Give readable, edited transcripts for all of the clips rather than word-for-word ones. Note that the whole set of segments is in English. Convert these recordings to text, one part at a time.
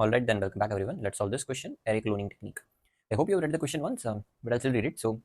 Alright, then welcome back everyone. Let's solve this question, array cloning technique. I hope you have read the question once, but I'll still read it. So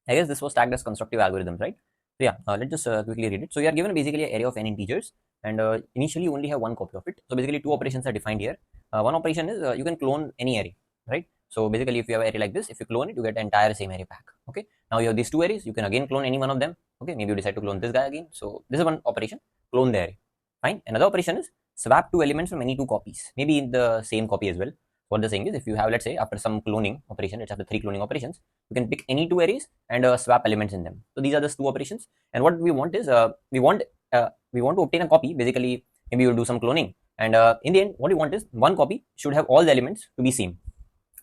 I guess this was tagged as constructive algorithms, right? So yeah, let's just quickly read it. So you are given basically an array of n integers, and initially you only have one copy of it. So basically two operations are defined here. One operation is you can clone any array, right? So basically if you have an array like this, if you clone it, you get the entire same array back. Okay. Now you have these two arrays, you can again clone any one of them. Okay, maybe you decide to clone this guy again. So this is one operation, clone the array. Fine. Another operation is swap two elements from any two copies, maybe in the same copy as well. What they're saying is, if you have, let's say, after some cloning operation, it's after 3 cloning operations, you can pick any two arrays and swap elements in them. So these are just two operations. And what we want is, we want to obtain a copy. Basically, maybe you'll do some cloning, and in the end, what you want is one copy should have all the elements to be same.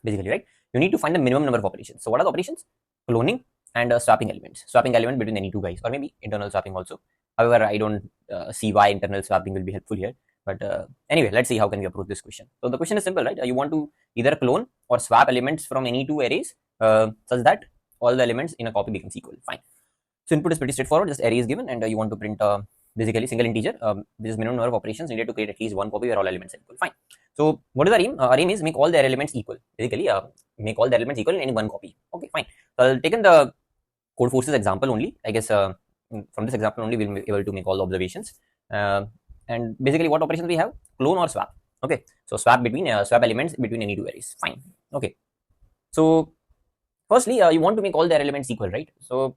Basically, right? You need to find the minimum number of operations. So what are the operations? Cloning and swapping elements. Swapping element between any two guys, or maybe internal swapping also. However, I don't see why internal swapping will be helpful here. But anyway, let's see how can we approach this question. So the question is simple, right? You want to either clone or swap elements from any two arrays such that all the elements in a copy becomes equal. Fine. So input is pretty straightforward. Just array is given, and you want to print basically single integer, which is minimum number of operations needed to create at least one copy where all elements are equal. Fine. So what is our aim? Our aim is make all the elements equal. Basically, make all the elements equal in any one copy. Okay, fine. So I'll take in the Codeforces example only. I guess from this example only we'll be able to make all the observations. And basically what operations we have? Clone or swap. Okay, so swap between swap elements between any two arrays. Fine. Okay, so firstly you want to make all their elements equal, right? So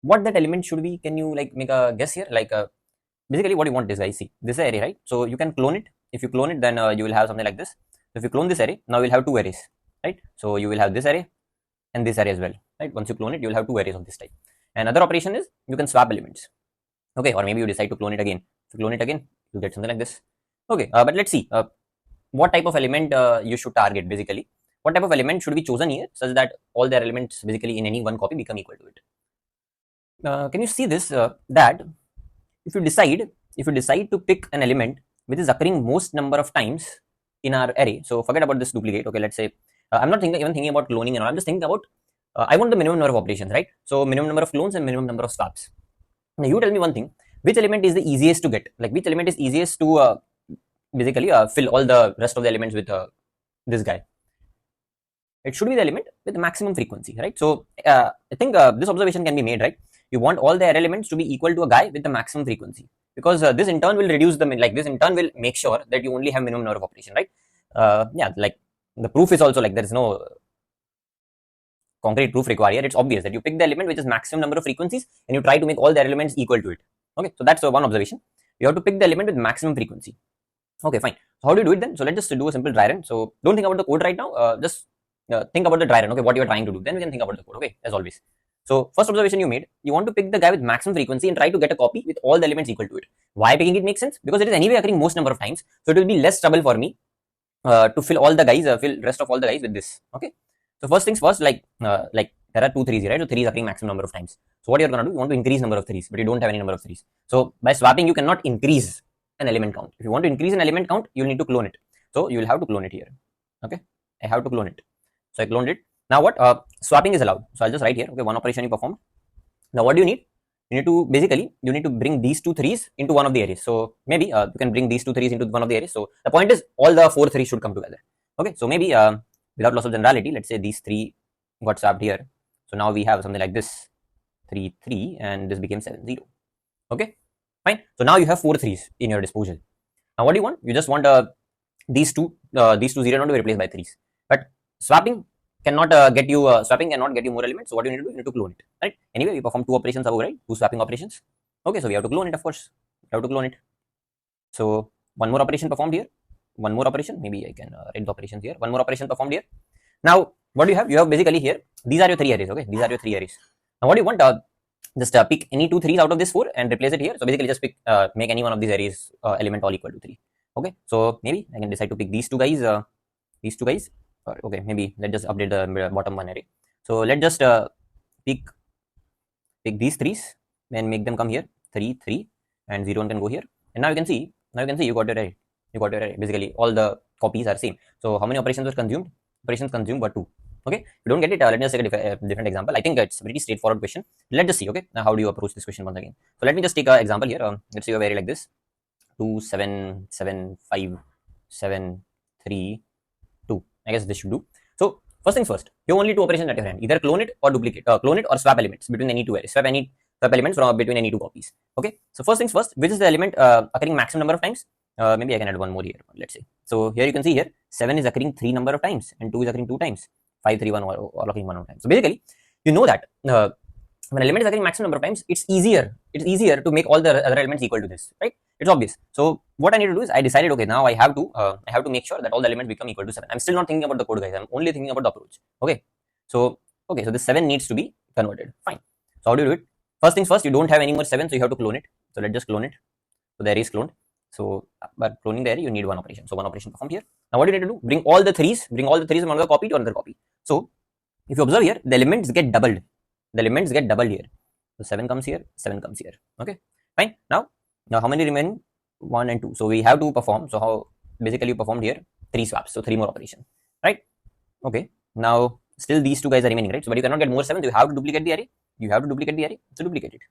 what that element should be? Can you like make a guess here? Like basically what you want is, guys, see, this is array, right? So you can clone it. If you clone it, then you will have something like this. So if you clone this array, now we'll have two arrays, right? So you will have this array and this array as well, right? Once you clone it, you will have two arrays of this type. Another operation is you can swap elements. Okay, or maybe you decide to clone it again. If you clone it again, you get something like this. Okay, but let's see what type of element you should target. Basically, what type of element should be chosen here such that all their elements basically in any one copy become equal to it. Can you see this? That if you decide to pick an element which is occurring most number of times in our array, so forget about this duplicate. Okay, let's say I'm not even thinking about cloning and all. I'm just thinking about I want the minimum number of operations, right? So minimum number of clones and minimum number of swaps. Now you tell me one thing, which element is the easiest to get? Like which element is easiest to basically fill all the rest of the elements with this guy? It should be the element with the maximum frequency, right? So I think this observation can be made, right? You want all the elements to be equal to a guy with the maximum frequency, because this in turn will reduce them. Like this in turn will make sure that you only have minimum number of operation, right? Yeah, like the proof is also like there is no concrete proof required here. It's obvious that you pick the element which is maximum number of frequencies and you try to make all the elements equal to it. Okay, so that's one observation. You have to pick the element with maximum frequency. Okay, fine. So how do you do it then? So let's just do a simple dry run. So don't think about the code right now. Just think about the dry run. Okay, what you are trying to do. Then we can think about the code. Okay, as always. So first observation you made, you want to pick the guy with maximum frequency and try to get a copy with all the elements equal to it. Why picking it makes sense? Because it is anyway occurring most number of times. So it will be less trouble for me to fill all the guys, fill rest of all the guys with this. Okay. So first things first, like there are two threes here, right? So 3 is occurring maximum number of times. So what you're gonna do, you want to increase number of threes, but you don't have any number of threes. So by swapping, you cannot increase an element count. If you want to increase an element count, you'll need to clone it. So you will have to clone it here. Okay, I have to clone it. So I cloned it. Now what? Swapping is allowed. So I'll just write here. Okay, one operation you performed. Now what do you need? You need to basically bring these two threes into one of the arrays. So maybe you can bring these two threes into one of the arrays. So the point is all the 4 threes should come together. Okay, so maybe without loss of generality, let's say these 3 got swapped here. So now we have something like this 3 3 and this became 7 0. Okay, fine. So now you have 4 threes in your disposal. Now what do you want? You just want these two 0 not to be replaced by 3s. But swapping cannot get you more elements. So what do you need to do? You need to clone it, right? Anyway, we perform 2 operations above, right? 2 swapping operations. Okay, so we have to clone it, of course. We have to clone it. So one more operation performed here. One more operation. Maybe I can write the operations here. One more operation performed here. Now what do you have? You have basically here, these are your 3 arrays. Okay, these are your 3 arrays. Now what do you want? Just pick any 2 3s out of this 4 and replace it here. So basically just pick make any one of these arrays element all equal to 3. Okay, so maybe I can decide to pick these two guys, or okay, maybe let's just update the bottom one array. So let's just pick these 3s and make them come here, 3 3 and 0 1 can go here. And now you can see you got your array. Basically all the copies are same. So how many operations were consumed? Operations consumed were 2. Okay, if you don't get it, let me just take a different example. I think it's a pretty straightforward question. Let's just see. Okay, now how do you approach this question once again? So let me just take an example here. Let's say you have array like this: 2 7 7 5 7 3, 2. I guess this should do. So first things first, you have only two operations at your hand: either clone it or duplicate, clone it or swap elements between any two arrays, swap elements from between any two copies. Okay. So first things first, which is the element occurring maximum number of times? Maybe I can add one more here. Let's say. So here you can see here 7 is occurring 3 number of times and 2 is occurring 2 times. 5, 3, 1 all occurring 1 time. So basically, you know that when an element is occurring maximum number of times, it's easier to make all the other elements equal to this, right? It's obvious. So what I need to do is I decided, okay, now I have to make sure that all the elements become equal to 7. I'm still not thinking about the code, guys. I'm only thinking about the approach. Okay. So this 7 needs to be converted. Fine. So how do you do it? First things first, you don't have any more 7, so you have to clone it. So let's just clone it. So the array is cloned. So but cloning the array, you need one operation. So one operation performed here. Now what do you need to do? Bring all the threes from another copy to another copy. So if you observe here, the elements get doubled. Here. So 7 comes here, 7 comes here. Okay, fine. Now how many remain? 1 and 2. So we have to perform. So how basically you performed here 3 swaps. So 3 more operations, right? Okay. Now still these 2 guys are remaining, right? So but you cannot get more 7. So you have to duplicate the array. So duplicate it.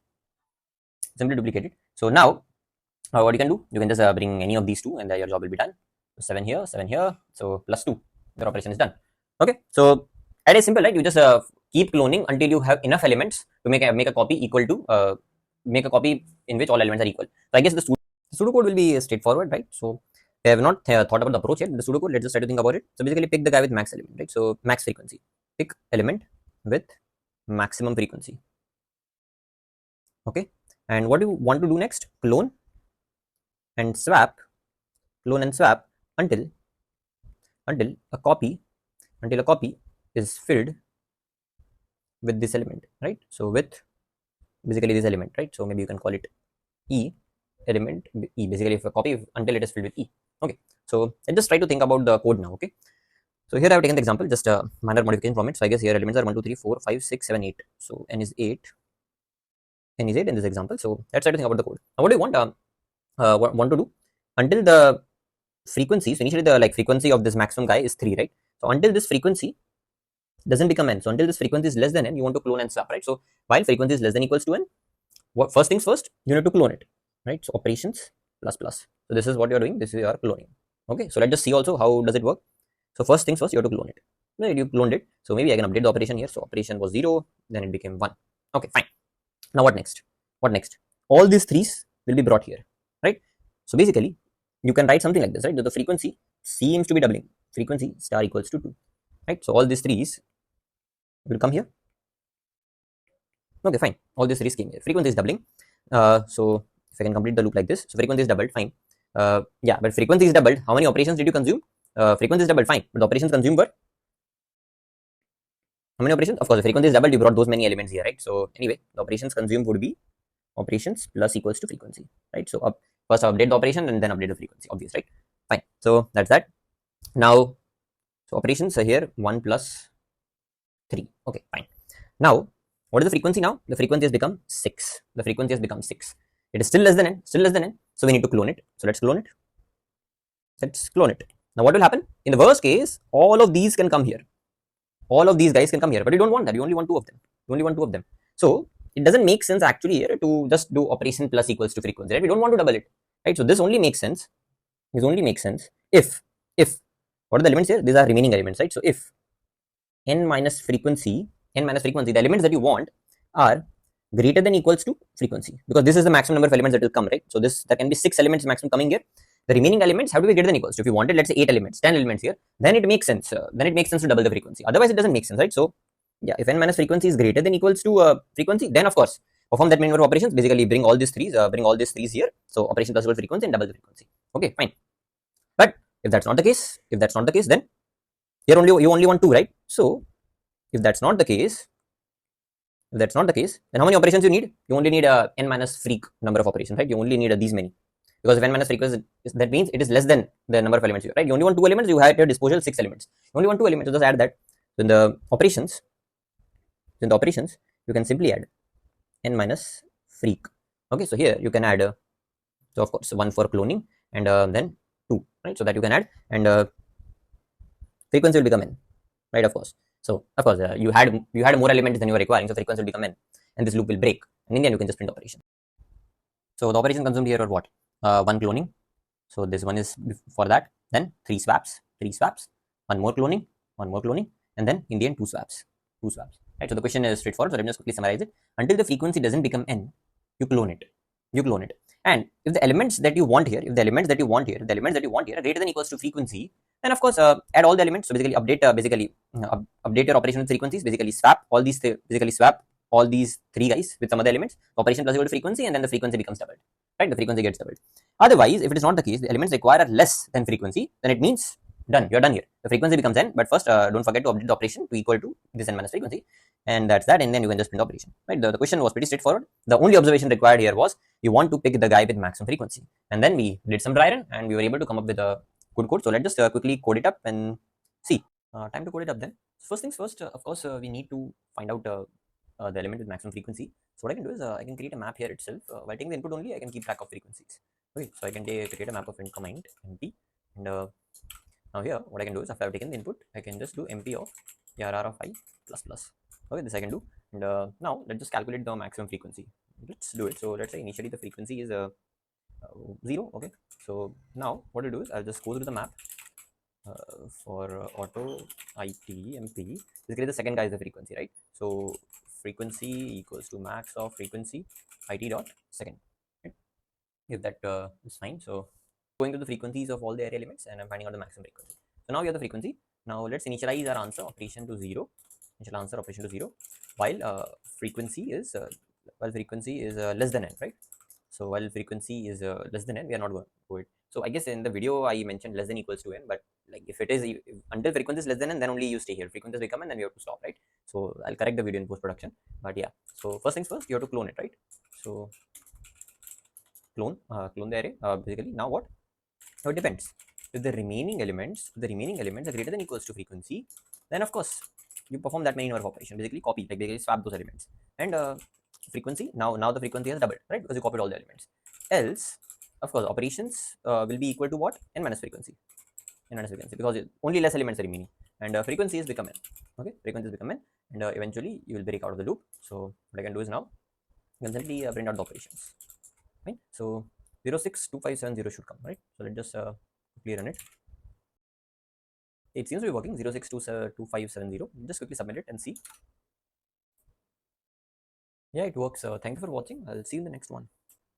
Simply duplicate it. So now what you can do? You can just bring any of these 2, and your job will be done. So 7 here, 7 here. So plus 2. Your operation is done. Okay. So it is simple, right? You just keep cloning until you have enough elements to make a copy equal to make a copy in which all elements are equal. So I guess the pseudocode will be straightforward, right? So I have not thought about the approach yet. The pseudocode, let's just try to think about it. So basically, pick the guy with max element, right? So max frequency. Pick element with maximum frequency. Okay. And what do you want to do next? Clone and swap until a copy is filled with this element, right? So with basically this element, right? So maybe you can call it E element E, basically if a copy until it is filled with E. Okay, so let's just try to think about the code now. Okay, so here I have taken the example, just a minor modification from it. So I guess here elements are 1, 2, 3, 4, 5, 6, 7, 8. So n is 8 in this example. So let's try to think about the code. Now what do you want to do? Until the frequency, so initially the frequency of this maximum guy is 3, right? So until this frequency doesn't become n, so until this frequency is less than n, you want to clone and swap, right? So while frequency is less than equals to n, first things first, you need to clone it, right? So operations plus. So this is what you're doing. This is your cloning. Okay, so let's just see also how does it work. So first things first, you have to clone it. Right, you cloned it. So maybe I can update the operation here. So operation was 0, then it became 1. Okay, fine. Now what next? All these 3's will be brought here, right? So basically, you can write something like this, right? The frequency seems to be doubling. Frequency star equals to 2, right? So all these 3's will come here. Okay, fine. All these 3's came here. Frequency is doubling. So if I can complete the loop like this, so frequency is doubled, fine. Yeah, but frequency is doubled. How many operations did you consume? Frequency is doubled, fine. But the operations consumed were how many operations? Of course, the frequency is doubled. You brought those many elements here, right? So anyway, the operations consumed would be operations plus equals to frequency, right? So first update the operation and then update the frequency. Obvious, right? Fine. So that's that. Now, so operations are here 1 plus 3. Okay, fine. Now, what is the frequency now? The frequency has become 6. It is still less than n. So we need to clone it. So let's clone it. Now what will happen? In the worst case, all of these can come here. All of these guys can come here, but you don't want that. You only want 2 of them. So it doesn't make sense actually here to just do operation plus equals to frequency, right? We don't want to double it, right? So this only makes sense. If what are the elements here? These are remaining elements, right? So if n minus frequency, the elements that you want are greater than equals to frequency, because this is the maximum number of elements that will come, right? So there can be 6 elements maximum coming here. The remaining elements have to be greater than equals to. If you wanted, let's say 8 elements, 10 elements here, then it makes sense. To double the frequency. Otherwise, it doesn't make sense, right? So yeah, if n minus frequency is greater than equals to frequency, then of course perform that many number of operations. Basically, bring all these threes here. So operation plus equal frequency and double the frequency. Okay, fine. But if that's not the case, then here you only want 2, right? So if that's not the case, then how many operations you need? You only need n minus freq number of operations, right? You only need these many, because if n minus frequency, that means it is less than the number of elements here, right? You only want 2 elements. You have at your disposal 6 elements. You only want 2 elements. So just add that. So in the operations, you can simply add n minus freq. Okay, so here you can add so of course 1 for cloning and then 2, right? So that you can add, and frequency will become n, right? Of course. So of course you had more elements than you were requiring, so frequency will become n, and this loop will break, and in the end you can just print operation. So the operation consumed here are what? 1 cloning. So this one is for that. Then 3 swaps. 3 swaps, one more cloning, and then in the end 2 swaps, right? So the question is straightforward. So let me just quickly summarize it. Until the frequency doesn't become n, you clone it, and if the elements that you want here, are greater than or equals to frequency, then of course add all the elements. So basically update, update your operation with frequencies. Basically swap all these, swap all these 3 guys with some other elements. Operation plus equal to frequency, and then the frequency becomes doubled, right? The frequency gets doubled. Otherwise, if it is not the case, the elements require less than frequency, then it means done. You're done here. The frequency becomes n, but first don't forget to update the operation to equal to this n minus frequency, and that's that. And then you can just print the operation, right? The question was pretty straightforward. The only observation required here was you want to pick the guy with maximum frequency, and then we did some dry run and we were able to come up with a good code. So let's just quickly code it up and see. Time to code it up then. First things first, of course, we need to find out the element with maximum frequency. So what I can do is I can create a map here itself. While taking the input only, I can keep track of frequencies. Okay, so I can create a map of int comma int mp, and now here what I can do is after I've taken the input, I can just do mp of rr of I plus plus. Okay, this I can do, and now let's just calculate the maximum frequency. Let's do it. So let's say initially the frequency is 0. Okay, so now what to do is I'll just go through the map for auto it mp. Basically the second guy is the frequency, right? So frequency equals to max of frequency it dot second, right? If that is fine. So going to the frequencies of all the array elements, and I'm finding out the maximum frequency. So now we have the frequency. Now let's initialize our answer operation to 0. Initial answer operation to 0, while frequency is less than n, right? So while frequency is less than n, we are not going to do it. So I guess in the video I mentioned less than equals to n, but like if it is until frequency is less than n, then only you stay here. Frequencies become n, then we have to stop, right? So I'll correct the video in post production. But yeah, so first things first, you have to clone it, right? So clone the array. Basically now what? Now it depends. If the remaining elements are greater than equals to frequency, then of course you perform that many number of operations. Basically copy, like basically swap those elements, and frequency now the frequency has doubled, right? Because you copied all the elements. Else, of course, operations will be equal to what? N minus frequency. Because only less elements are remaining, and frequency is become n. Okay, frequency is become n, and eventually you will break out of the loop. So what I can do is now you can simply print out the operations. Right? So 062570 should come, right? So let's just quickly run it. It seems to be working. 062570. Just quickly submit it and see. Yeah, it works. Thank you for watching. I'll see you in the next one.